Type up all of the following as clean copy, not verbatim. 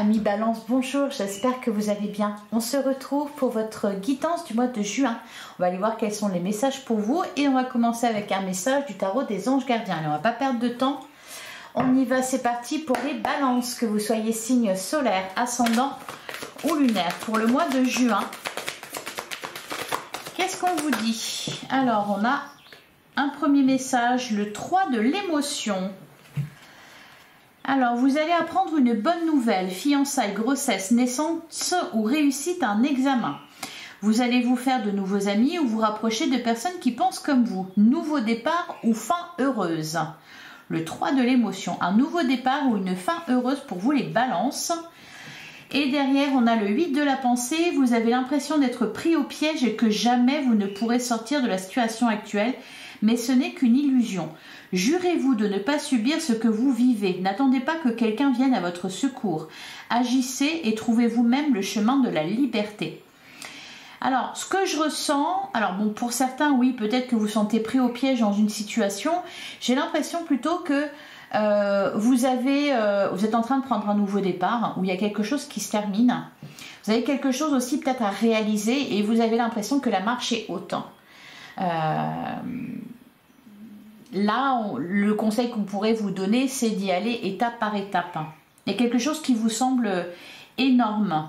Amis Balance, bonjour, j'espère que vous allez bien. On se retrouve pour votre guidance du mois de juin. On va aller voir quels sont les messages pour vous et on va commencer avec un message du tarot des anges gardiens. Allez, on va pas perdre de temps. On y va, c'est parti pour les balances, que vous soyez signe solaire, ascendant ou lunaire pour le mois de juin. Qu'est-ce qu'on vous dit? Alors, on a un premier message, le 3 de l'émotion. Alors, vous allez apprendre une bonne nouvelle, fiançailles, grossesse, naissance ou réussite à un examen. Vous allez vous faire de nouveaux amis ou vous rapprocher de personnes qui pensent comme vous. Nouveau départ ou fin heureuse. Le 3 de l'émotion, un nouveau départ ou une fin heureuse pour vous les balances. Et derrière, on a le 8 de la pensée. Vous avez l'impression d'être pris au piège et que jamais vous ne pourrez sortir de la situation actuelle. Mais ce n'est qu'une illusion. Jurez-vous de ne pas subir ce que vous vivez. N'attendez pas que quelqu'un vienne à votre secours. Agissez et trouvez vous-même le chemin de la liberté. Alors, ce que je ressens, alors bon, pour certains, oui, peut-être que vous sentez pris au piège dans une situation. J'ai l'impression plutôt que vous êtes en train de prendre un nouveau départ, où il y a quelque chose qui se termine. Vous avez quelque chose aussi peut-être à réaliser et vous avez l'impression que la marche est haute. Là, le conseil qu'on pourrait vous donner, c'est d'y aller étape par étape. Il y a quelque chose qui vous semble énorme.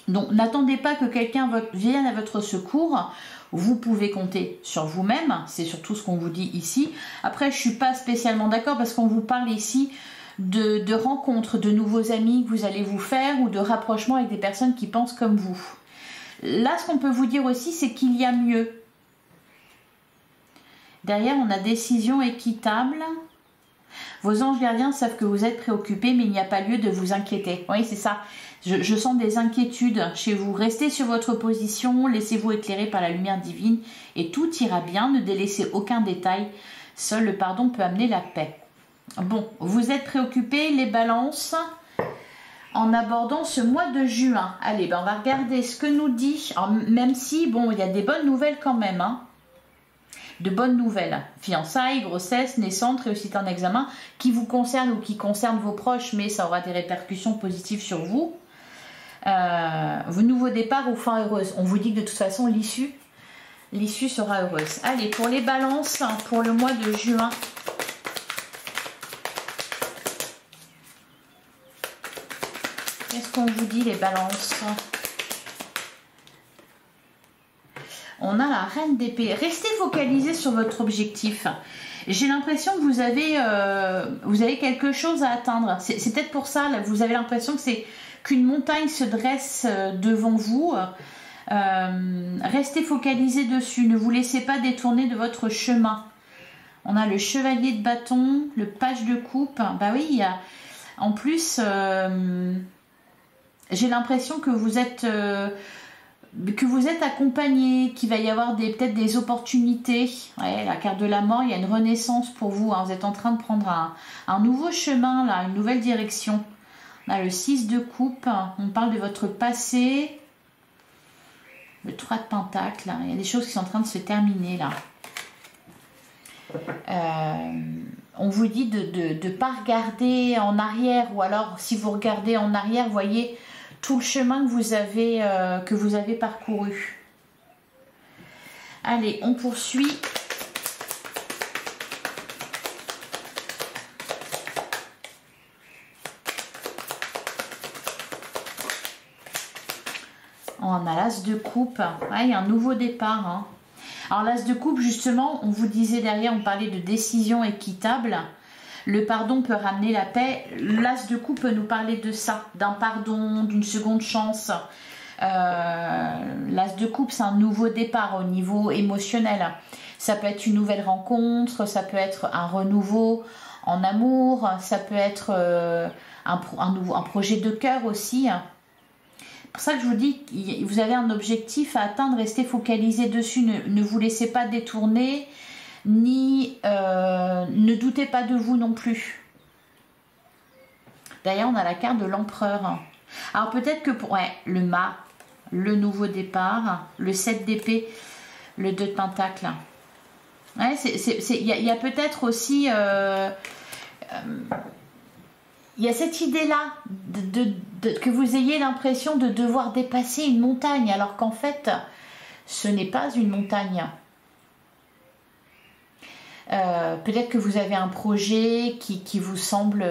Donc, n'attendez pas que quelqu'un vienne à votre secours. Vous pouvez compter sur vous-même. C'est surtout ce qu'on vous dit ici. Après, je ne suis pas spécialement d'accord parce qu'on vous parle ici de rencontres, de nouveaux amis que vous allez vous faire ou de rapprochements avec des personnes qui pensent comme vous. Là, ce qu'on peut vous dire aussi, c'est qu'il y a mieux. Derrière, on a décision équitable. Vos anges gardiens savent que vous êtes préoccupés, mais il n'y a pas lieu de vous inquiéter. Oui, c'est ça. Je sens des inquiétudes chez vous. Restez sur votre position, laissez-vous éclairer par la lumière divine et tout ira bien. Ne délaissez aucun détail. Seul le pardon peut amener la paix. Bon, vous êtes préoccupés, les balances, en abordant ce mois de juin. Allez, ben on va regarder ce que nous dit. Alors, même si, bon, il y a des bonnes nouvelles quand même, hein. De bonnes nouvelles, fiançailles, grossesse, naissance, réussite en examen, qui vous concerne ou qui concerne vos proches, mais ça aura des répercussions positives sur vous. Nouveau départ ou fin heureuse. On vous dit que de toute façon, l'issue sera heureuse. Allez, pour les balances, pour le mois de juin. Qu'est-ce qu'on vous dit, les balances ? On a la reine d'épée. Restez focalisé sur votre objectif. J'ai l'impression que vous avez quelque chose à atteindre. C'est peut-être pour ça, là, vous avez l'impression que c'est qu'une montagne se dresse devant vous. Restez focalisé dessus. Ne vous laissez pas détourner de votre chemin. On a le chevalier de bâton, le page de coupe. Bah oui, il y a... En plus, j'ai l'impression que vous êtes accompagné, qu'il va y avoir peut-être des opportunités. Ouais, la carte de la mort, il y a une renaissance pour vous. Hein. Vous êtes en train de prendre un nouveau chemin, là, une nouvelle direction. On a le 6 de coupe, on parle de votre passé. Le 3 de pentacle, il y a des choses qui sont en train de se terminer, là. On vous dit de ne pas regarder en arrière, ou alors si vous regardez en arrière, voyez tout le chemin que vous avez parcouru. Allez, on poursuit. On a l'as de coupe. Ouais, il y a un nouveau départ. Hein. Alors l'as de coupe, justement, on vous disait derrière, on parlait de décision équitable. Le pardon peut ramener la paix. L'as de coupe peut nous parler de ça, d'un pardon, d'une seconde chance. L'as de coupe, c'est un nouveau départ au niveau émotionnel. Ça peut être une nouvelle rencontre, ça peut être un renouveau en amour, ça peut être un projet de cœur aussi. C'est pour ça que je vous dis, vous avez un objectif à atteindre, restez focalisé dessus, ne vous laissez pas détourner. Ni ne doutez pas de vous non plus. D'ailleurs, on a la carte de l'empereur. Alors peut-être que pour le mât, le nouveau départ, le 7 d'épée, le 2 de pentacle. Ouais, il y a peut-être aussi il y a cette idée-là que vous ayez l'impression de devoir dépasser une montagne, alors qu'en fait, ce n'est pas une montagne. Peut-être que vous avez un projet qui vous semble,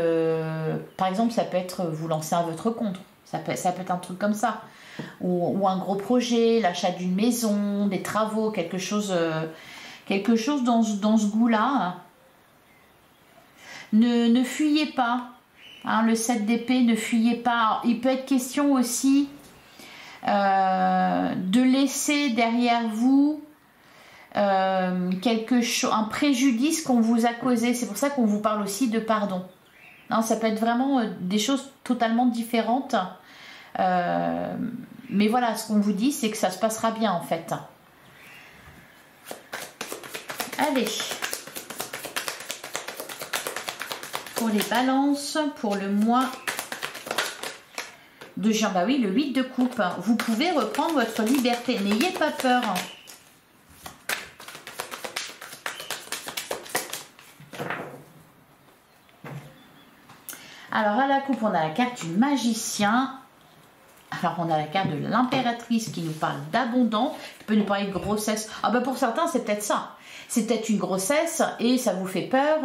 par exemple, ça peut être vous lancer à votre compte, ça peut être un truc comme ça, ou un gros projet, l'achat d'une maison, des travaux, quelque chose dans ce goût-là. Ne fuyez pas, hein, le 7 d'épée, ne fuyez pas. Alors, il peut être question aussi de laisser derrière vous un préjudice qu'on vous a causé. C'est pour ça qu'on vous parle aussi de pardon. Hein, ça peut être vraiment des choses totalement différentes. Mais voilà, ce qu'on vous dit, c'est que ça se passera bien en fait. Allez. Pour les balances, pour le mois de juin, bah oui, le 8 de coupe. Vous pouvez reprendre votre liberté. N'ayez pas peur. Alors à la coupe, on a la carte du magicien. Alors on a la carte de l'impératrice qui nous parle d'abondance, qui peut nous parler de grossesse. Ah bah pour certains c'est peut-être ça. C'est peut-être une grossesse et ça vous fait peur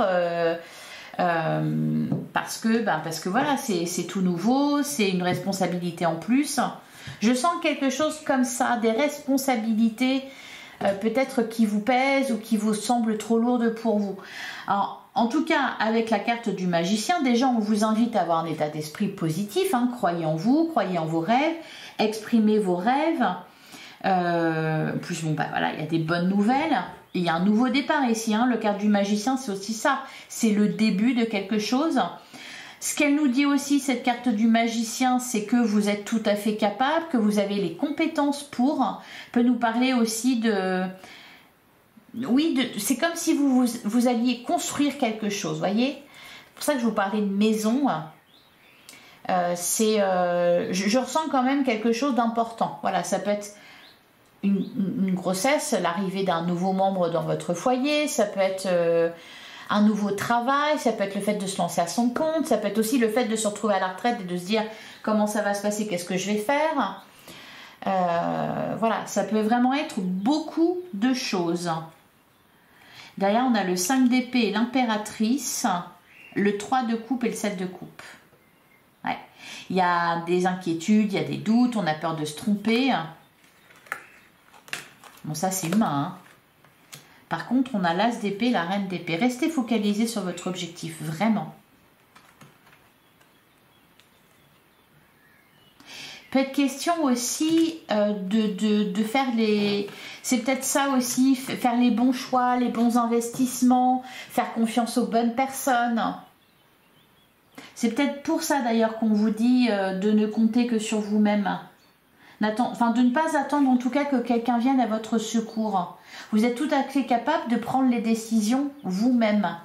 parce que voilà, c'est tout nouveau, c'est une responsabilité en plus. Je sens quelque chose comme ça, des responsabilités peut-être qui vous pèsent ou qui vous semblent trop lourdes pour vous. Alors en tout cas, avec la carte du magicien, déjà on vous invite à avoir un état d'esprit positif, hein, croyez en vous, croyez en vos rêves, exprimez vos rêves. Plus bon, bah voilà, il y a des bonnes nouvelles. Il y a un nouveau départ ici, hein. Le carte du magicien, c'est aussi ça. C'est le début de quelque chose. Ce qu'elle nous dit aussi, cette carte du magicien, c'est que vous êtes tout à fait capable, que vous avez les compétences pour. Elle peut nous parler aussi de... Oui, c'est comme si vous alliez construire quelque chose, voyez. C'est pour ça que je vous parlais de maison. Je ressens quand même quelque chose d'important. Voilà, ça peut être une grossesse, l'arrivée d'un nouveau membre dans votre foyer, ça peut être un nouveau travail, ça peut être le fait de se lancer à son compte, ça peut être aussi le fait de se retrouver à la retraite et de se dire comment ça va se passer, qu'est-ce que je vais faire. Voilà, ça peut vraiment être beaucoup de choses. Derrière, on a le 5 d'épée et l'impératrice, le 3 de coupe et le 7 de coupe. Ouais. Il y a des inquiétudes, il y a des doutes, on a peur de se tromper. Bon, ça, c'est humain. Hein. Par contre, on a l'as d'épée, la reine d'épée. Restez focalisés sur votre objectif, vraiment. Peut être question aussi de faire les... C'est peut-être ça aussi, faire les bons choix, les bons investissements, faire confiance aux bonnes personnes. C'est peut-être pour ça d'ailleurs qu'on vous dit de ne compter que sur vous-même. Enfin, de ne pas attendre en tout cas que quelqu'un vienne à votre secours. Vous êtes tout à fait capable de prendre les décisions vous-même.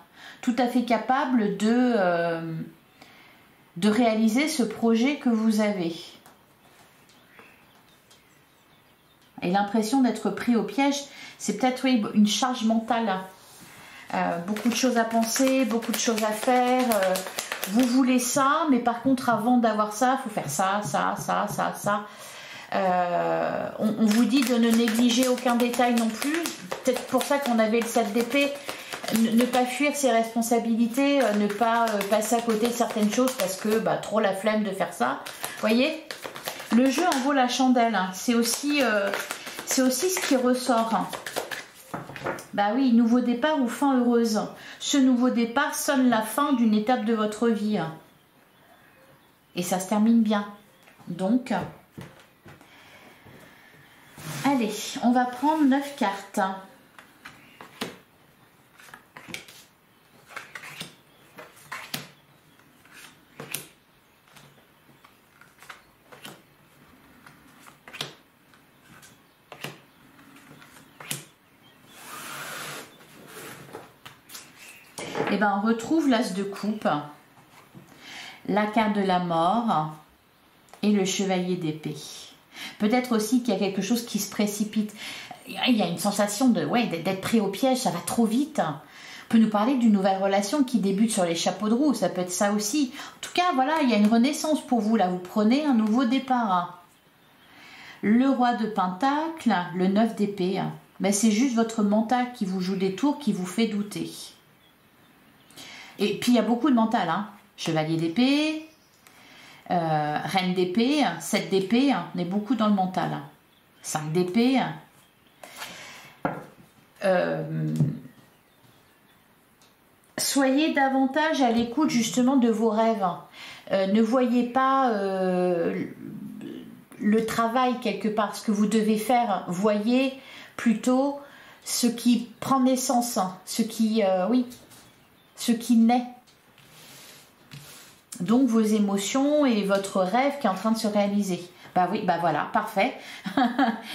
Tout à fait capable de réaliser ce projet que vous avez. Et l'impression d'être pris au piège, c'est peut-être oui, une charge mentale. Beaucoup de choses à penser, beaucoup de choses à faire. Vous voulez ça, mais par contre, avant d'avoir ça, il faut faire ça. On vous dit de ne négliger aucun détail non plus. Peut-être pour ça qu'on avait le 7 d'épée. Ne pas fuir ses responsabilités, ne pas passer à côté de certaines choses parce que trop la flemme de faire ça. Vous voyez ? Le jeu en vaut la chandelle. Hein. C'est aussi ce qui ressort. Hein. Bah oui, nouveau départ ou fin heureuse. Ce nouveau départ sonne la fin d'une étape de votre vie. Hein. Et ça se termine bien. Donc, allez, on va prendre 9 cartes. Et ben on retrouve l'as de coupe, la carte de la mort et le chevalier d'épée. Peut-être aussi qu'il y a quelque chose qui se précipite. Il y a une sensation d'être pris au piège, ça va trop vite. peut nous parler d'une nouvelle relation qui débute sur les chapeaux de roue, ça peut être ça aussi. En tout cas, voilà, il y a une renaissance pour vous, là, vous prenez un nouveau départ. Le roi de Pentacle, le 9 d'épée, ben, c'est juste votre mental qui vous joue des tours, qui vous fait douter. Et puis, il y a beaucoup de mental, hein. Chevalier d'épée, reine d'épée, 7 d'épée, on est beaucoup dans le mental. 5 d'épée. Soyez davantage à l'écoute justement de vos rêves. Ne voyez pas le travail quelque part, ce que vous devez faire. Voyez plutôt ce qui prend naissance, ce qui, oui, ce qui naît. Donc vos émotions et votre rêve qui est en train de se réaliser. Bah oui, bah voilà, parfait.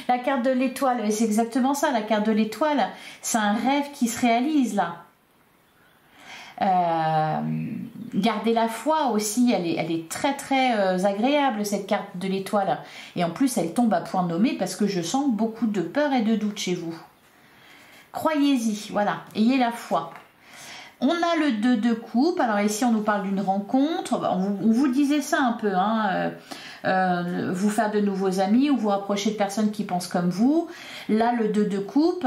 La carte de l'étoile, c'est exactement ça, la carte de l'étoile. C'est un rêve qui se réalise là. Gardez la foi aussi, elle est très très agréable cette carte de l'étoile. Et en plus elle tombe à point nommé parce que je sens beaucoup de peur et de doute chez vous. Croyez-y, voilà, ayez la foi. On a le 2 de coupe, alors ici on nous parle d'une rencontre, on vous disait ça un peu, hein, vous faire de nouveaux amis ou vous rapprocher de personnes qui pensent comme vous. Là le 2 de coupe,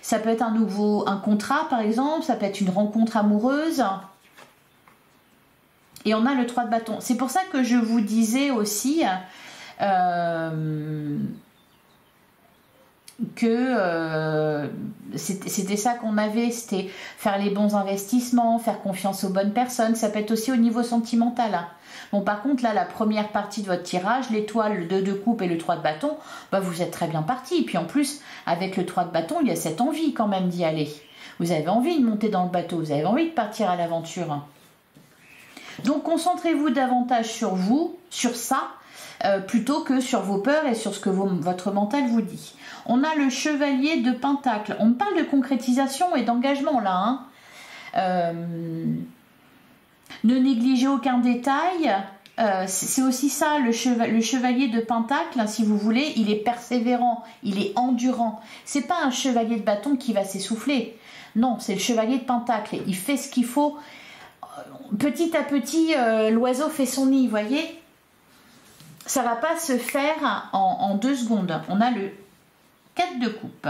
ça peut être un contrat par exemple, ça peut être une rencontre amoureuse. Et on a le 3 de bâton. C'est pour ça que je vous disais aussi que c'était ça qu'on avait, c'était faire les bons investissements, faire confiance aux bonnes personnes. Ça peut être aussi au niveau sentimental. Bon, par contre, là, la première partie de votre tirage, l'étoile, le 2 de coupe et le 3 de bâton, bah, vous êtes très bien parti. Et puis en plus, avec le 3 de bâton, il y a cette envie quand même d'y aller. Vous avez envie de monter dans le bateau, vous avez envie de partir à l'aventure. Donc, concentrez-vous davantage sur vous, sur ça, plutôt que sur vos peurs et sur ce que votre mental vous dit. On a le chevalier de Pentacle. On parle de concrétisation et d'engagement là. Hein. Ne négligez aucun détail. C'est aussi ça, le chevalier de Pentacle, hein, si vous voulez, il est persévérant, il est endurant. C'est pas un chevalier de bâton qui va s'essouffler. Non, c'est le chevalier de Pentacle. Il fait ce qu'il faut. Petit à petit, l'oiseau fait son nid, vous voyez. Ça va pas se faire en 2 secondes. On a le 4 de coupe.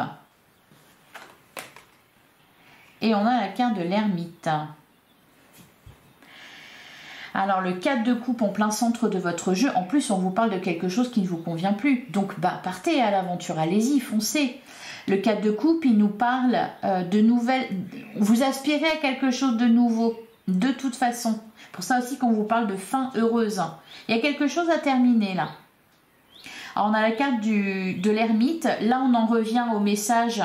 Et on a la carte de l'ermite. Alors le 4 de coupe en plein centre de votre jeu. En plus, on vous parle de quelque chose qui ne vous convient plus. Donc, bah, partez à l'aventure. Allez-y, foncez. Le 4 de coupe, il nous parle de nouvelles... Vous aspirez à quelque chose de nouveau. De toute façon. Pour ça aussi qu'on vous parle de fin heureuse. Il y a quelque chose à terminer là. Alors on a la carte de l'ermite. Là on en revient au message.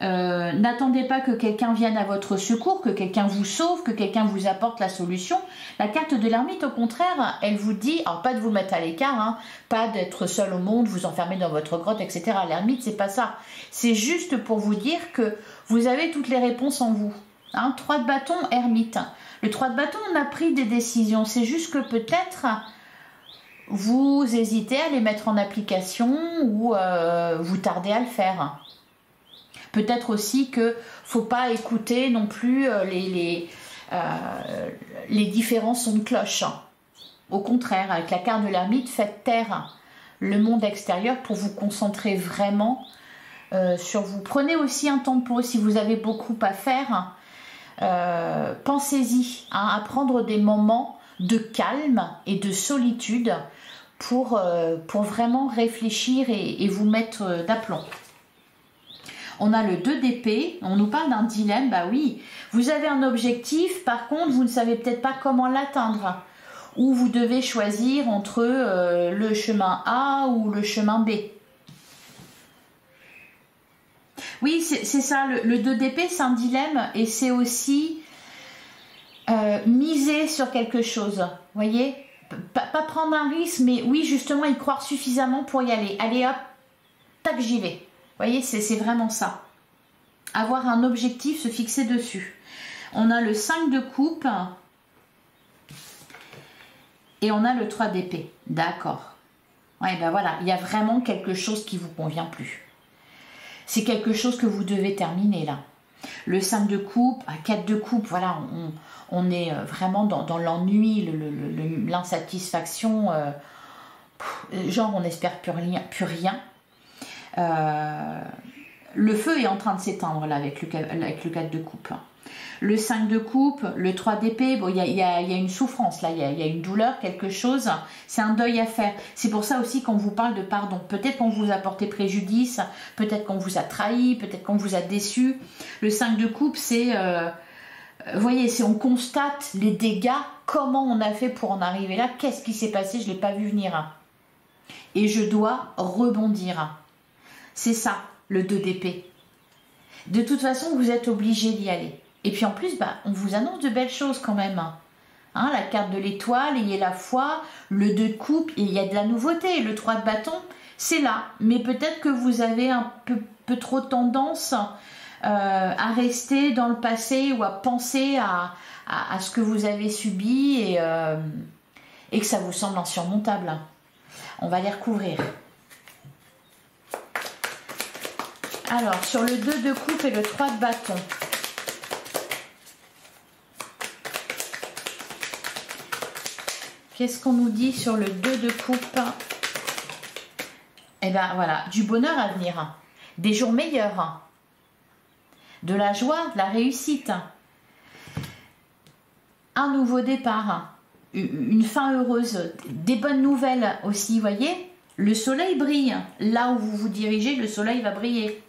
N'attendez pas que quelqu'un vienne à votre secours, que quelqu'un vous sauve, que quelqu'un vous apporte la solution. La carte de l'ermite au contraire, elle vous dit, alors pas de vous mettre à l'écart, hein, pas d'être seul au monde, vous enfermer dans votre grotte, etc. L'ermite c'est pas ça. C'est juste pour vous dire que vous avez toutes les réponses en vous. Hein, 3 de bâton, ermite. Le 3 de bâton, on a pris des décisions. C'est juste que peut-être vous hésitez à les mettre en application ou vous tardez à le faire. Peut-être aussi que ne faut pas écouter non plus les différents sons de cloche. Au contraire, avec la carte de l'ermite, faites taire le monde extérieur pour vous concentrer vraiment sur vous. Prenez aussi un temps de pause si vous avez beaucoup à faire. Pensez-y, hein, à prendre des moments de calme et de solitude pour vraiment réfléchir et vous mettre d'aplomb. On a le 2 d'épée, on nous parle d'un dilemme, bah oui, vous avez un objectif, par contre vous ne savez peut-être pas comment l'atteindre, ou vous devez choisir entre le chemin A ou le chemin B. Oui, c'est ça, le 2 d'épée, c'est un dilemme et c'est aussi miser sur quelque chose, vous voyez, pas prendre un risque, mais oui, justement, y croire suffisamment pour y aller. Allez hop, tac, j'y vais. Vous voyez, c'est vraiment ça. Avoir un objectif, se fixer dessus. On a le 5 de coupe et on a le 3 d'épée. D'accord. Ouais, ben voilà, il y a vraiment quelque chose qui ne vous convient plus. C'est quelque chose que vous devez terminer là. Le 5 de coupe, à 4 de coupe, voilà, on est vraiment dans l'ennui, l'insatisfaction, genre on n'espère plus rien. Le feu est en train de s'éteindre là avec le 4 de coupe. Le 5 de coupe, le 3 d'épée, bon, il y a une souffrance là, il y a une douleur, quelque chose, c'est un deuil à faire. C'est pour ça aussi qu'on vous parle de pardon. Peut-être qu'on vous a porté préjudice, peut-être qu'on vous a trahi, peut-être qu'on vous a déçu. Le 5 de coupe, c'est, vous voyez, c'est on constate les dégâts, comment on a fait pour en arriver là, qu'est-ce qui s'est passé, je ne l'ai pas vu venir. Et je dois rebondir. C'est ça, le 2 d'épée. De toute façon, vous êtes obligé d'y aller. Et puis en plus, bah, on vous annonce de belles choses quand même. Hein, la carte de l'étoile, il y a la foi, le 2 de coupe, il y a de la nouveauté. Le 3 de bâton, c'est là. Mais peut-être que vous avez un peu trop tendance à rester dans le passé ou à penser à ce que vous avez subi et que ça vous semble insurmontable. On va les recouvrir. Alors, sur le 2 de coupe et le 3 de bâton. Qu'est-ce qu'on nous dit sur le 2 de coupe? Eh bien, voilà, du bonheur à venir. Des jours meilleurs. De la joie, de la réussite. Un nouveau départ. Une fin heureuse. Des bonnes nouvelles aussi, voyez? Le soleil brille. Là où vous vous dirigez, le soleil va briller.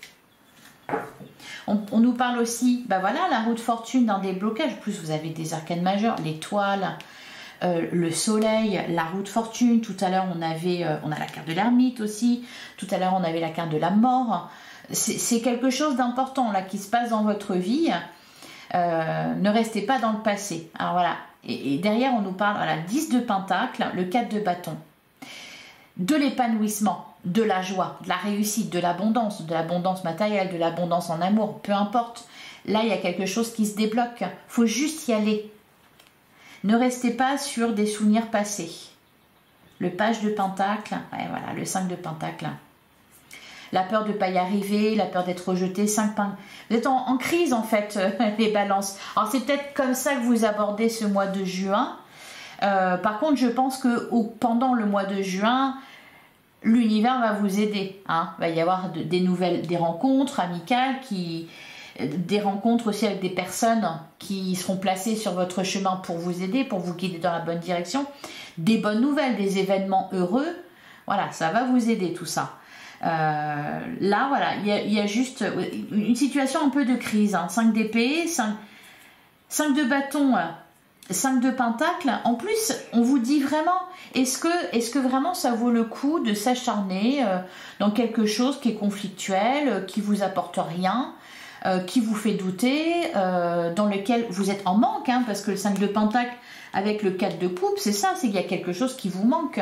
On nous parle aussi, ben voilà, la roue de fortune dans des blocages. En plus, vous avez des arcanes majeures, l'étoile, le soleil, la roue de fortune. Tout à l'heure, on a la carte de l'ermite aussi. Tout à l'heure, on avait la carte de la mort. C'est quelque chose d'important là qui se passe dans votre vie. Ne restez pas dans le passé. Alors voilà. Et derrière, on nous parle, voilà, 10 de pentacle, le 4 de bâton. De l'épanouissement, de la joie, de la réussite, de l'abondance matérielle, de l'abondance en amour, peu importe. Là, il y a quelque chose qui se débloque. Il faut juste y aller. Ne restez pas sur des souvenirs passés. Le page de pentacle, ouais, voilà, le 5 de pentacle. La peur de ne pas y arriver, la peur d'être rejeté, 5 pentacle. Vous êtes en crise en fait, les balances. Alors c'est peut-être comme ça que vous abordez ce mois de juin. Par contre, je pense que pendant le mois de juin, l'univers va vous aider. Hein. Il va y avoir des rencontres amicales, des rencontres aussi avec des personnes qui seront placées sur votre chemin pour vous aider, pour vous guider dans la bonne direction. Des bonnes nouvelles, des événements heureux. Voilà, ça va vous aider tout ça. Là, voilà, il y a juste une situation un peu de crise. Hein. 5 d'épée, 5 de bâton. 5 de pentacle, en plus on vous dit vraiment, est-ce que vraiment ça vaut le coup de s'acharner dans quelque chose qui est conflictuel, qui vous apporte rien, qui vous fait douter, dans lequel vous êtes en manque, hein, parce que le 5 de pentacle avec le 4 de coupe, c'est ça, c'est qu'il y a quelque chose qui vous manque.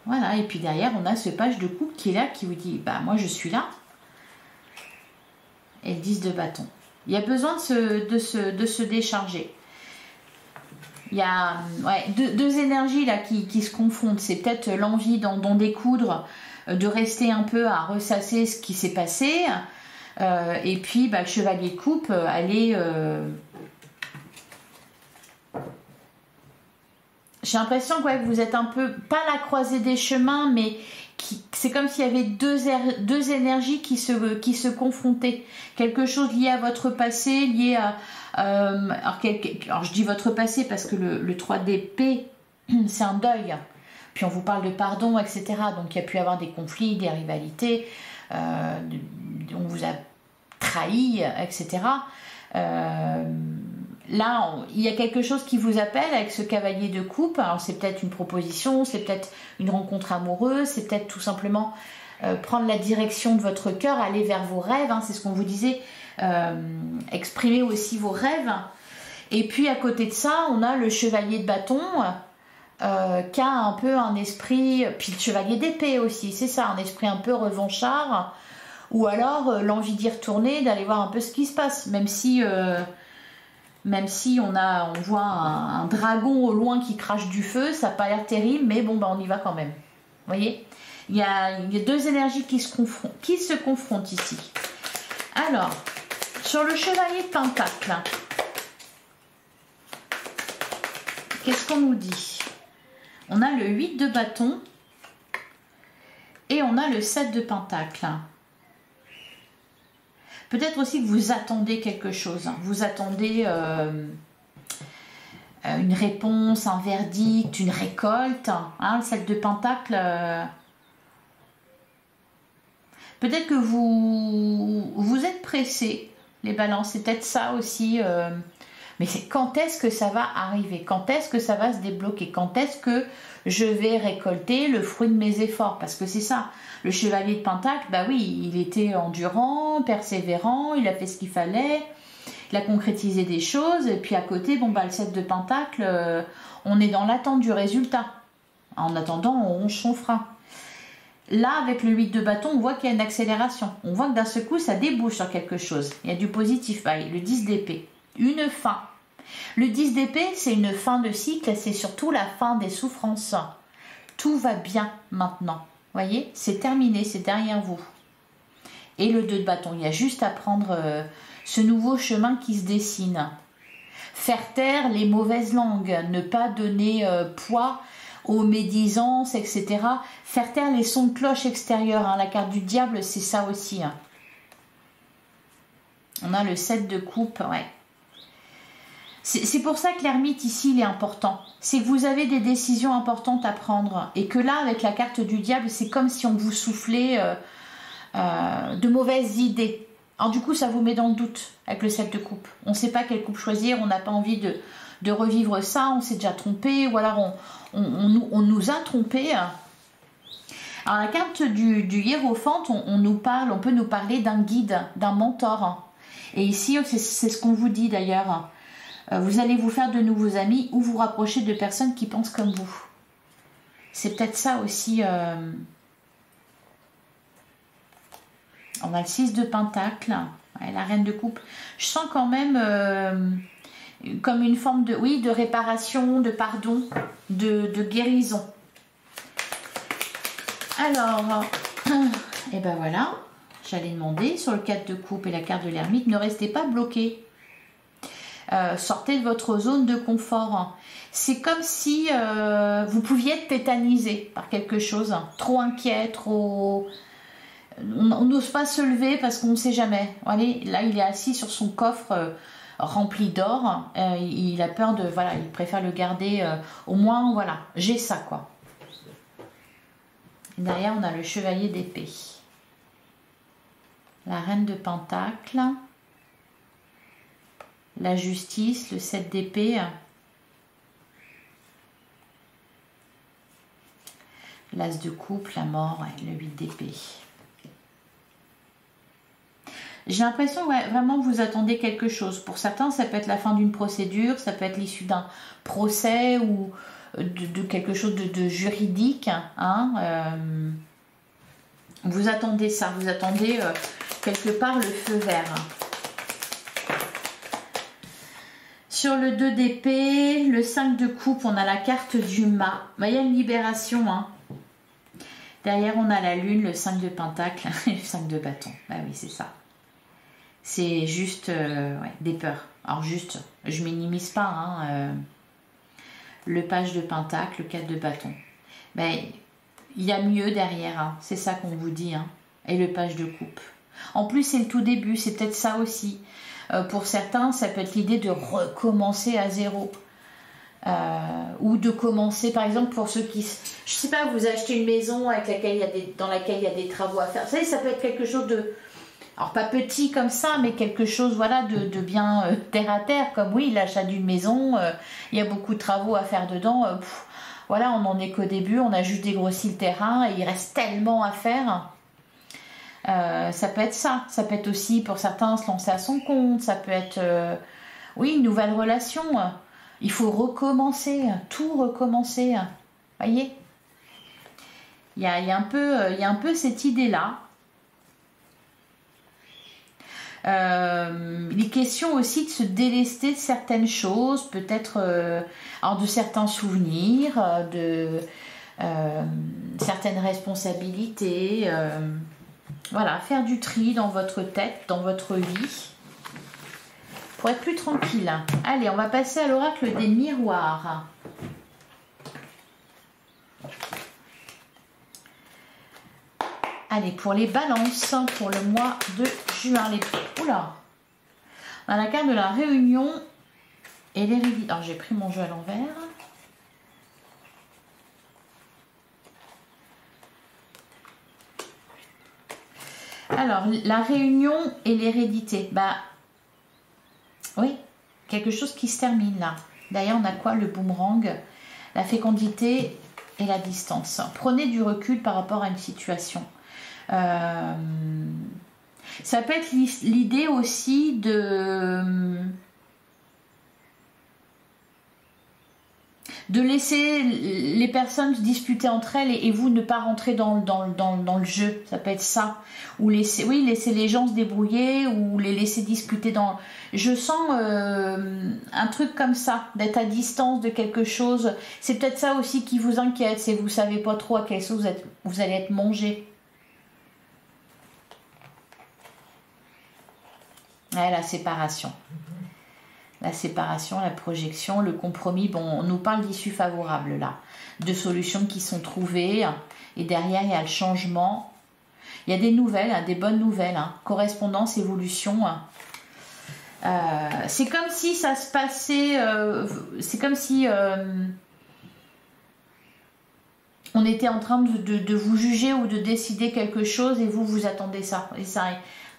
Voilà, et puis derrière on a ce page de coupe qui est là, qui vous dit, bah moi je suis là, et le 10 de bâton. Il y a besoin de se décharger. Il y a deux énergies là qui se confrontent. C'est peut-être l'envie d'en découdre, de rester un peu à ressasser ce qui s'est passé. Et puis, bah, le chevalier de coupe, aller... J'ai l'impression que vous êtes un peu, pas à la croisée des chemins, mais c'est comme s'il y avait deux énergies qui se confrontaient. Quelque chose lié à votre passé, lié à... alors je dis votre passé parce que le 3 d'épée, c'est un deuil. Puis on vous parle de pardon, etc. Donc il y a pu y avoir des conflits, des rivalités, on vous a trahi, etc. Là, il y a quelque chose qui vous appelle avec ce cavalier de coupe. Alors c'est peut-être une proposition, c'est peut-être une rencontre amoureuse, c'est peut-être tout simplement prendre la direction de votre cœur, aller vers vos rêves, hein, c'est ce qu'on vous disait, exprimer aussi vos rêves. Et puis à côté de ça, on a le chevalier de bâton qui a un peu un esprit, puis le chevalier d'épée aussi, c'est ça, un esprit un peu revanchard, ou alors l'envie d'y retourner, d'aller voir un peu ce qui se passe, même si on voit un dragon au loin qui crache du feu, ça n'a pas l'air terrible, mais bon, bah, on y va quand même. Vous voyez, il y a deux énergies qui se confrontent ici. Alors, sur le chevalier de Pentacle, qu'est-ce qu'on nous dit? On a le 8 de bâton et on a le 7 de Pentacle. Peut-être aussi que vous attendez quelque chose. Vous attendez une réponse, un verdict, une récolte. Hein, le 7 de Pentacle. Peut-être que vous êtes pressé, les balances. C'est peut-être ça aussi. Mais c'est quand est-ce que ça va arriver? Quand est-ce que ça va se débloquer? Quand est-ce que je vais récolter le fruit de mes efforts? Parce que c'est ça. Le chevalier de Pentacle, bah oui, il était endurant, persévérant, il a fait ce qu'il fallait, il a concrétisé des choses. Et puis à côté, bon, bah, le 7 de Pentacle, on est dans l'attente du résultat. En attendant, on ronge son frein. Là, avec le 8 de bâton, on voit qu'il y a une accélération. On voit que d'un seul coup, ça débouche sur quelque chose. Il y a du positif. Bah, le 10 d'épée. Une fin. Le 10 d'épée, c'est une fin de cycle, c'est surtout la fin des souffrances. Tout va bien maintenant. Vous voyez, c'est terminé, c'est derrière vous. Et le 2 de bâton, il y a juste à prendre ce nouveau chemin qui se dessine. Faire taire les mauvaises langues, ne pas donner poids aux médisances, etc. Faire taire les sons de cloche extérieurs. Hein. La carte du diable, c'est ça aussi. Hein. On a le 7 de coupe, ouais. C'est pour ça que l'ermite ici, il est important. C'est que vous avez des décisions importantes à prendre. Et que là, avec la carte du diable, c'est comme si on vous soufflait de mauvaises idées. Alors du coup, ça vous met dans le doute avec le 7 de coupe. On ne sait pas quelle coupe choisir, on n'a pas envie de revivre ça, on s'est déjà trompé, ou alors on nous a trompé. Alors la carte du hiérophante, on peut nous parler d'un guide, d'un mentor. Et ici, c'est ce qu'on vous dit d'ailleurs. Vous allez vous faire de nouveaux amis ou vous rapprocher de personnes qui pensent comme vous. C'est peut-être ça aussi. On a le 6 de Pentacle, ouais, la reine de coupe. Je sens quand même comme une forme de, oui, de réparation, de pardon, de guérison. Alors, et ben voilà, j'allais demander sur le 4 de coupe et la carte de l'ermite, ne restez pas bloqués. Sortez de votre zone de confort. C'est comme si vous pouviez être tétanisé par quelque chose, trop inquiet, trop... On n'ose pas se lever parce qu'on ne sait jamais. Allez, là, il est assis sur son coffre rempli d'or. Il a peur de... Voilà, il préfère le garder. Au moins, voilà, j'ai ça, quoi. Et derrière, on a le chevalier d'épée. La reine de Pentacle. La justice, le 7 d'épée, l'as de coupe, la mort, et le 8 d'épée. J'ai l'impression, ouais, vraiment, vous attendez quelque chose. Pour certains, ça peut être la fin d'une procédure, ça peut être l'issue d'un procès ou de quelque chose de juridique. Hein, vous attendez ça, vous attendez quelque part le feu vert. Sur le 2 d'épée, le 5 de coupe, on a la carte du mât. Il y a une libération. Hein. Derrière, on a la lune, le 5 de pentacle et le 5 de bâton. Bah oui, c'est ça. C'est juste ouais, des peurs. Alors juste, je minimise pas. Hein, le page de pentacle, le 4 de bâton. Ben, il y a mieux derrière. Hein. C'est ça qu'on vous dit. Hein. Et le page de coupe. En plus, c'est le tout début. C'est peut-être ça aussi. Pour certains, ça peut être l'idée de recommencer à zéro. Ou de commencer, par exemple, pour ceux qui... Je sais pas, vous achetez une maison avec laquelle dans laquelle il y a des travaux à faire. Vous savez, ça peut être quelque chose de... Alors, pas petit comme ça, mais quelque chose voilà, de bien terre à terre. Comme oui, l'achat d'une maison, il y a beaucoup de travaux à faire dedans. Voilà, on n'en est qu'au début, on a juste dégrossi le terrain et il reste tellement à faire. Ça peut être ça. Ça peut être aussi, pour certains, se lancer à son compte. Ça peut être, oui, une nouvelle relation. Il faut recommencer, tout recommencer. Voyez, il y a un peu cette idée-là. Il est question aussi de se délester de certaines choses, peut-être de certains souvenirs, de certaines responsabilités. Voilà, faire du tri dans votre tête, dans votre vie, pour être plus tranquille. Allez, on va passer à l'oracle des miroirs. Allez, pour les balances, pour le mois de juin. Oula! On a la carte de la réunion et l'hérédité. Alors, j'ai pris mon jeu à l'envers. Alors, la réunion et l'hérédité. Bah, oui, quelque chose qui se termine là. D'ailleurs, on a quoi? Le boomerang, la fécondité et la distance. Prenez du recul par rapport à une situation. Ça peut être l'idée aussi de laisser les personnes se disputer entre elles et vous ne pas rentrer dans le jeu. Ça peut être ça. Ou laisser les gens se débrouiller ou les laisser discuter dans... Je sens un truc comme ça, d'être à distance de quelque chose. C'est peut-être ça aussi qui vous inquiète, c'est que vous ne savez pas trop à quelle sauce vous allez être mangé. Ouais, la séparation. La séparation, la projection, le compromis. Bon, on nous parle d'issues favorables là, de solutions qui sont trouvées. Et derrière, il y a le changement. Il y a des nouvelles, hein, des bonnes nouvelles. Hein, correspondance, évolution. C'est comme si ça se passait... c'est comme si... on était en train de vous juger ou de décider quelque chose et vous attendez ça. Et ça,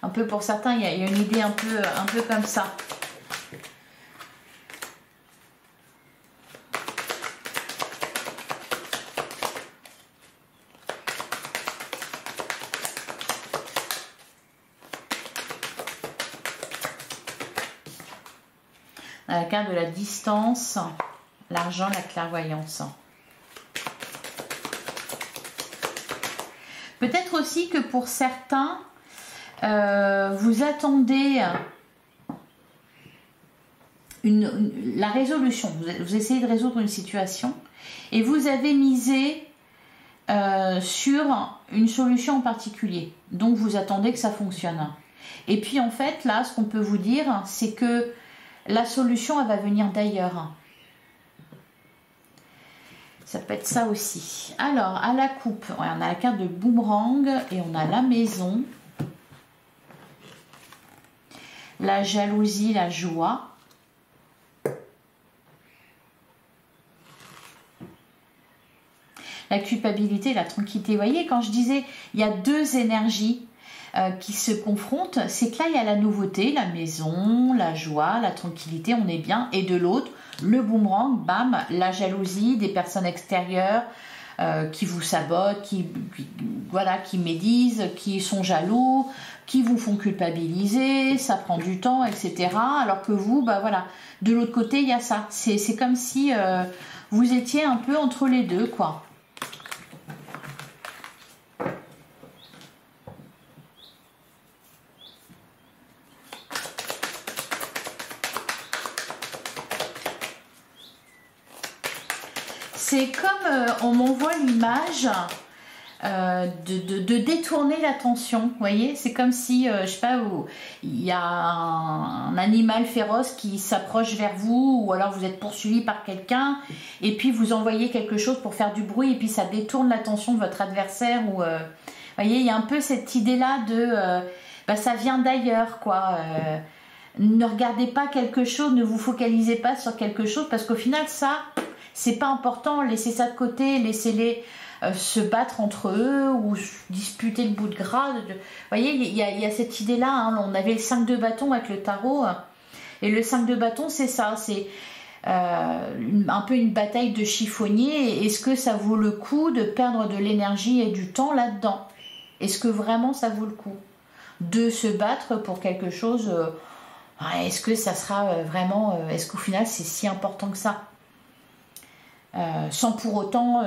un peu pour certains, il y a une idée un peu comme ça. La carte de la distance, l'argent, la clairvoyance. Peut-être aussi que pour certains, vous attendez la résolution. Vous essayez de résoudre une situation et vous avez misé sur une solution en particulier. Donc vous attendez que ça fonctionne. Et puis en fait, là, ce qu'on peut vous dire, c'est que la solution, elle va venir d'ailleurs. Ça peut être ça aussi. Alors, à la coupe, on a la carte de boomerang et on a la maison. La jalousie, la joie. La culpabilité, la tranquillité. Vous voyez, quand je disais, il y a deux énergies qui se confrontent, c'est que là, il y a la nouveauté, la maison, la joie, la tranquillité, on est bien. Et de l'autre, le boomerang, bam, la jalousie des personnes extérieures qui vous sabotent, qui médisent, qui sont jaloux, qui vous font culpabiliser, ça prend du temps, etc. Alors que vous, bah voilà, de l'autre côté, il y a ça. C'est comme si vous étiez un peu entre les deux, quoi. C'est comme on m'envoie l'image de détourner l'attention, vous voyez, c'est comme si, je sais pas, il y a un animal féroce qui s'approche vers vous, ou alors vous êtes poursuivi par quelqu'un, et puis vous envoyez quelque chose pour faire du bruit, et puis ça détourne l'attention de votre adversaire, ou, vous voyez, il y a un peu cette idée-là de, ça vient d'ailleurs, quoi, ne regardez pas quelque chose, ne vous focalisez pas sur quelque chose, parce qu'au final, ça... C'est pas important, laissez ça de côté, laissez-les se battre entre eux ou disputer le bout de gras. Vous voyez, il y a cette idée-là, hein, on avait le 5 de bâton avec le tarot, et le 5 de bâton, c'est ça, c'est un peu une bataille de chiffonnier. Est-ce que ça vaut le coup de perdre de l'énergie et du temps là-dedans? Est-ce que vraiment ça vaut le coup de se battre pour quelque chose? Est-ce que ça sera vraiment... est-ce qu'au final, c'est si important que ça? Sans pour autant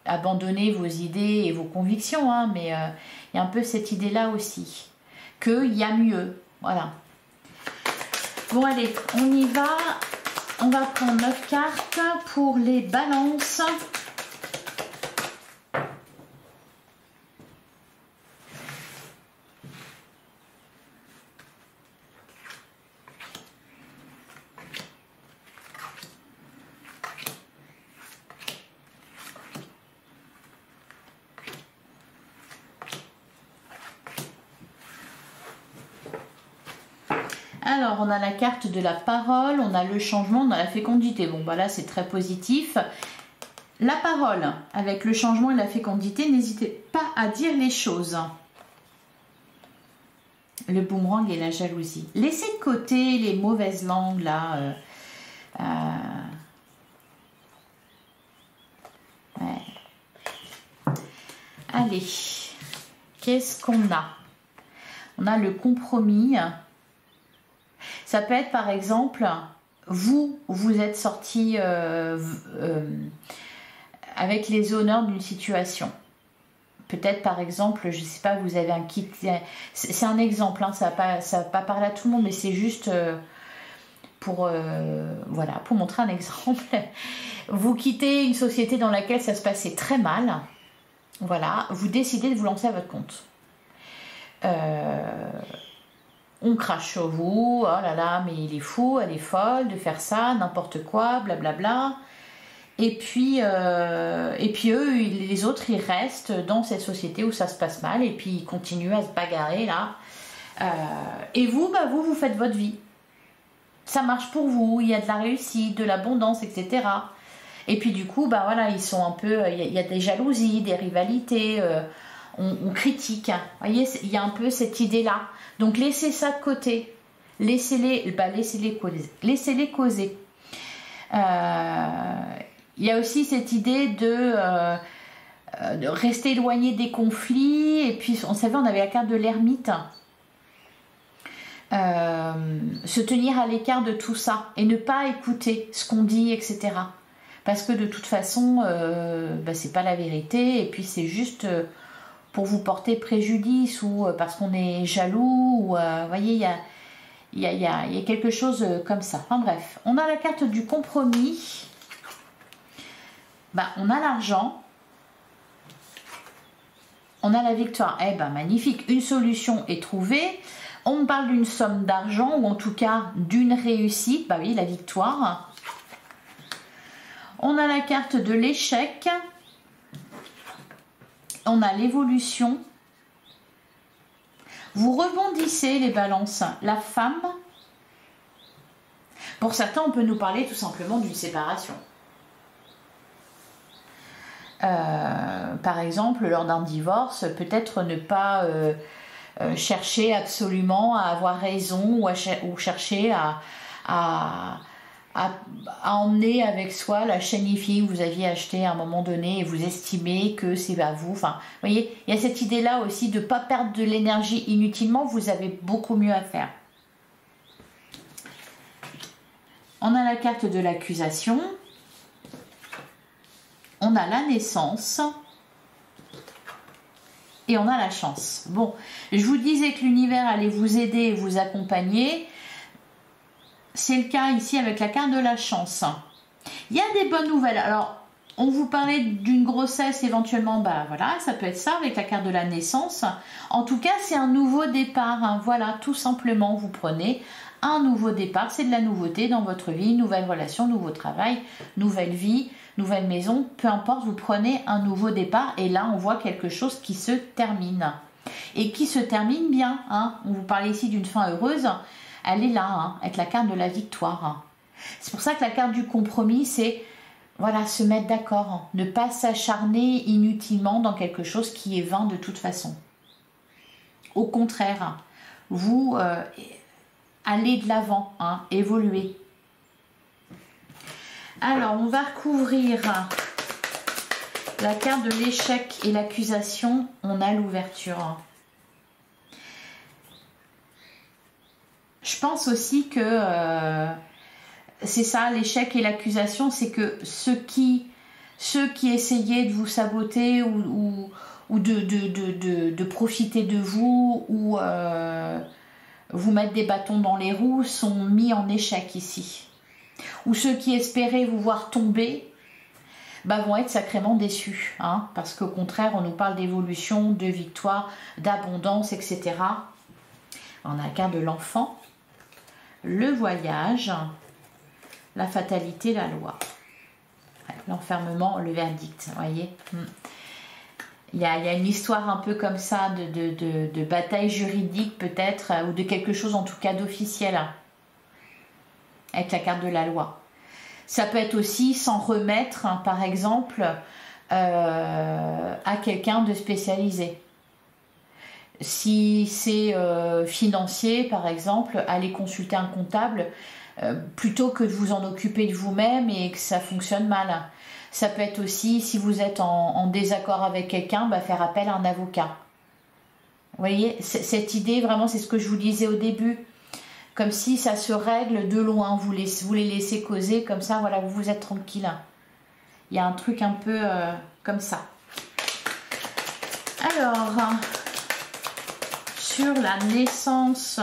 abandonner vos idées et vos convictions, hein, mais il y a un peu cette idée-là aussi, qu'il y a mieux, voilà. Bon, allez, on y va, on va prendre 9 cartes pour les balances. Alors, on a la carte de la parole, on a le changement, on a la fécondité. Bon, bah là, c'est très positif. La parole, avec le changement et la fécondité, n'hésitez pas à dire les choses. Le boomerang et la jalousie. Laissez de côté les mauvaises langues, là. Ouais. Allez, qu'est-ce qu'on a? On a le compromis. Ça peut être, par exemple, vous êtes sorti avec les honneurs d'une situation. Peut-être, par exemple, je ne sais pas, vous avez un kit. C'est un exemple, hein, ça va pas parler à tout le monde, mais c'est juste pour montrer un exemple. Vous quittez une société dans laquelle ça se passait très mal. Voilà, vous décidez de vous lancer à votre compte. On crache sur vous, oh là là, mais il est fou, elle est folle de faire ça, n'importe quoi, blablabla. Et puis eux, les autres, ils restent dans cette société où ça se passe mal et puis ils continuent à se bagarrer là. Et vous, vous faites votre vie. Ça marche pour vous, il y a de la réussite, de l'abondance, etc. Et puis du coup, voilà, ils sont un peu, il y a des jalousies, des rivalités, on critique. Vous voyez, il y a un peu cette idée-là. Donc laissez ça de côté. Laissez-les causer. Il y a aussi cette idée de rester éloigné des conflits. Et puis, on savait, on avait la carte de l'ermite. Se tenir à l'écart de tout ça et ne pas écouter ce qu'on dit, etc. Parce que de toute façon, c'est pas la vérité. Et puis, c'est juste pour vous porter préjudice ou parce qu'on est jaloux. Ou, vous voyez, il y a quelque chose comme ça. Enfin bref, on a la carte du compromis. On a l'argent, on a la victoire. Magnifique, une solution est trouvée. On parle d'une somme d'argent ou en tout cas d'une réussite. Oui, la victoire. On a la carte de l'échec. On a l'évolution. Vous rebondissez les balances. La femme. Pour certains, on peut nous parler tout simplement d'une séparation. Par exemple, lors d'un divorce, peut-être ne pas chercher absolument à avoir raison ou chercher à emmener avec soi la chaîne IFI que vous aviez achetée à un moment donné et vous estimez que c'est à vous. Enfin, vous voyez, il y a cette idée-là aussi de ne pas perdre de l'énergie inutilement, vous avez beaucoup mieux à faire. On a la carte de l'accusation. On a la naissance et on a la chance. Bon, je vous disais que l'univers allait vous aider et vous accompagner. C'est le cas ici avec la carte de la chance. Il y a des bonnes nouvelles. Alors, on vous parlait d'une grossesse éventuellement. Voilà, ça peut être ça avec la carte de la naissance. En tout cas, c'est un nouveau départ. Hein. Voilà, tout simplement, vous prenez un nouveau départ. C'est de la nouveauté dans votre vie. Nouvelle relation, nouveau travail, nouvelle vie. Nouvelle maison, peu importe, vous prenez un nouveau départ et là on voit quelque chose qui se termine et qui se termine bien. Hein. On vous parlait ici d'une fin heureuse, elle est là, hein, avec la carte de la victoire. Hein. C'est pour ça que la carte du compromis, c'est voilà, se mettre d'accord, hein, ne pas s'acharner inutilement dans quelque chose qui est vain de toute façon. Au contraire, vous allez de l'avant, hein, évoluez. Alors, on va recouvrir la carte de l'échec et l'accusation. On a l'ouverture. Je pense aussi que c'est ça, l'échec et l'accusation, c'est que ceux qui essayaient de vous saboter ou de profiter de vous ou vous mettre des bâtons dans les roues sont mis en échec ici. Ou ceux qui espéraient vous voir tomber vont être sacrément déçus. Hein, parce qu'au contraire, on nous parle d'évolution, de victoire, d'abondance, etc. On a la carte de l'enfant, le voyage, la fatalité, la loi. Ouais, l'enfermement, le verdict, vous voyez. Il y a une histoire un peu comme ça de bataille juridique peut-être, ou de quelque chose en tout cas d'officiel. avec la carte de la loi. Ça peut être aussi s'en remettre, hein, par exemple, à quelqu'un de spécialisé. Si c'est financier, par exemple, allez consulter un comptable plutôt que de vous en occuper de vous-même et que ça fonctionne mal. Ça peut être aussi, si vous êtes en désaccord avec quelqu'un, faire appel à un avocat. Vous voyez, cette idée, vraiment, c'est ce que je vous disais au début. Comme si ça se règle de loin, vous les laissez causer, comme ça, voilà, vous êtes tranquille. Il y a un truc un peu comme ça. Alors, sur la naissance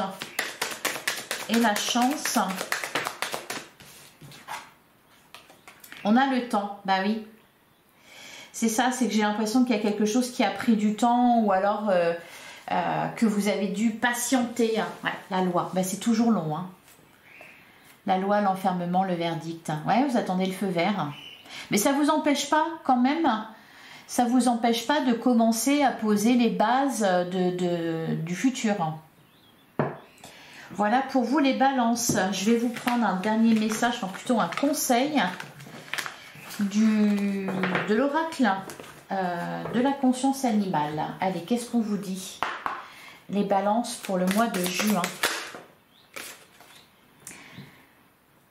et la chance, on a le temps, bah oui. C'est ça, c'est que j'ai l'impression qu'il y a quelque chose qui a pris du temps ou alors que vous avez dû patienter. Ouais, la loi, c'est toujours long. Hein. La loi, l'enfermement, le verdict. Ouais, vous attendez le feu vert. Mais ça ne vous empêche pas quand même, ça ne vous empêche pas de commencer à poser les bases du futur. Voilà pour vous les balances. Je vais vous prendre un dernier message, enfin plutôt un conseil de l'oracle de la conscience animale. Allez, qu'est-ce qu'on vous dit? Les balances pour le mois de juin.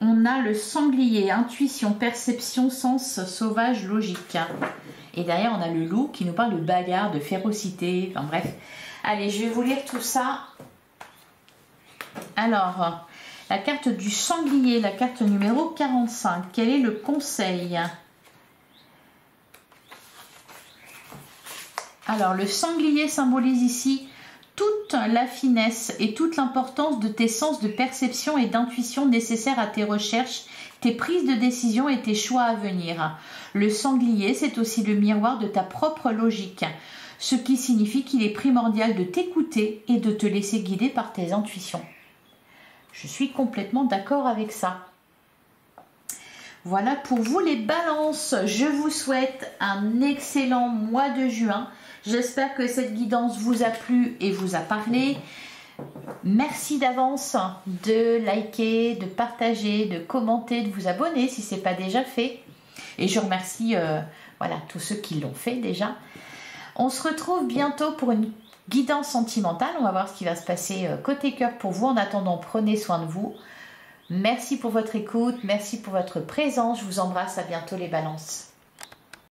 On a le sanglier, intuition, perception, sens sauvage, logique. Et derrière, on a le loup qui nous parle de bagarre, de férocité, enfin bref. Allez, je vais vous lire tout ça. Alors, la carte du sanglier, la carte numéro 45. Quel est le conseil? Alors, le sanglier symbolise ici toute la finesse et toute l'importance de tes sens de perception et d'intuition nécessaires à tes recherches, tes prises de décision et tes choix à venir. Le sanglier, c'est aussi le miroir de ta propre logique, ce qui signifie qu'il est primordial de t'écouter et de te laisser guider par tes intuitions. Je suis complètement d'accord avec ça. Voilà pour vous les balances. Je vous souhaite un excellent mois de juin. J'espère que cette guidance vous a plu et vous a parlé. Merci d'avance de liker, de partager, de commenter, de vous abonner si ce n'est pas déjà fait. Et je remercie voilà, tous ceux qui l'ont fait déjà. On se retrouve bientôt pour une guidance sentimentale. On va voir ce qui va se passer côté cœur pour vous. En attendant, prenez soin de vous. Merci pour votre écoute, merci pour votre présence. Je vous embrasse, à bientôt les balances.